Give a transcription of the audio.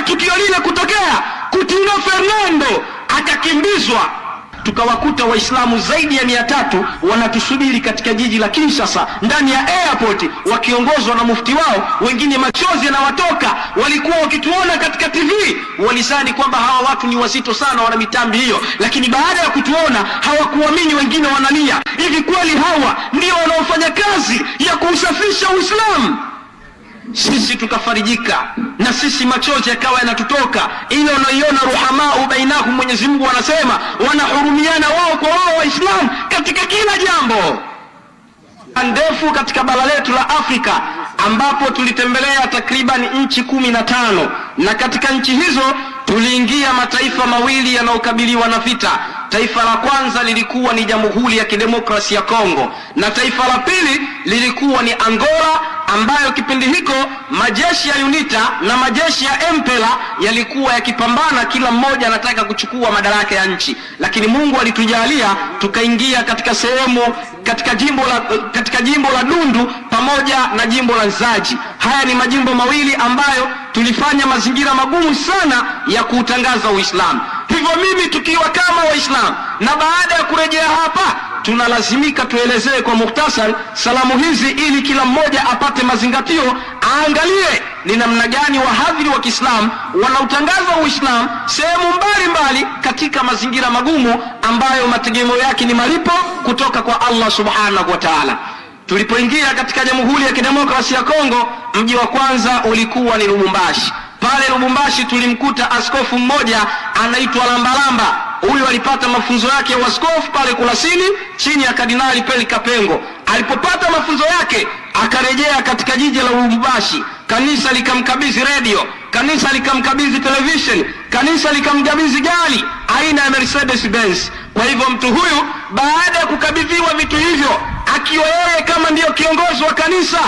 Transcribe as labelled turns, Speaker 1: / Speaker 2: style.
Speaker 1: tukio lile kutokea, Coutinho Fernando akakimbizwa, tukawakuta Waislamu zaidi ya 300 wanatusubiri katika jiji la Kinshasa ndani ya airport wakiongozwa na mufti wao. Wengine machozi yanawatoka, walikuwa wakituona katika TV walisani kwamba hawa watu ni wazito sana, wana mitambi hiyo, lakini baada ya kutuona hawakuamini, wengine wanalia, hivi kweli hawa ndio wanaofanya kazi ya kuusafisha Uislamu? Sisi tukafarijika, na sisi machozi yakawa yanatutoka. Ile unaiona ruhamau bainahum, Mwenyezi Mungu anasema wanahurumiana wao kwa wao Waislamu katika kila jambo. Ndefu katika bara letu la Afrika ambapo tulitembelea takriban nchi 15, na katika nchi hizo tuliingia mataifa mawili yanayokabiliwa na vita. Taifa la kwanza lilikuwa ni Jamhuri ya Kidemokrasia ya Kongo, na taifa la pili lilikuwa ni Angola, ambayo kipindi hiko majeshi ya UNITA na majeshi ya MPLA yalikuwa yakipambana, kila mmoja anataka kuchukua madaraka ya nchi. Lakini Mungu alitujalia tukaingia katika sehemu katika jimbo la Dundu pamoja na jimbo la Zaji. Haya ni majimbo mawili ambayo tulifanya mazingira magumu sana ya kuutangaza Uislamu. Hivyo mimi tukiwa kama Waislamu, na baada ya kurejea hapa tunalazimika tuelezee kwa mukhtasari salamu hizi, ili kila mmoja apate mazingatio, aangalie ni namna gani wahadhiri wa Kiislamu wanautangaza Uislamu sehemu mbalimbali katika mazingira magumu ambayo mategemeo yake ni malipo kutoka kwa Allah subhanahu wa ta'ala. Tulipoingia katika Jamhuri ya Kidemokrasia ya Kongo, mji wa kwanza ulikuwa ni Lubumbashi. Pale Lubumbashi tulimkuta askofu mmoja anaitwa Lambalamba. Huyu alipata mafunzo yake ya askofu pale Kulasini chini ya Kardinali Peli Kapengo. Alipopata mafunzo yake akarejea katika jiji la Lubumbashi. Kanisa likamkabidhi radio, kanisa likamkabidhi television, kanisa likamkabidhi gari aina ya Mercedes Benz. Kwa hivyo mtu huyu baada ya kukabidhiwa vitu hivyo, akiwa yeye kama ndiyo kiongozi wa kanisa,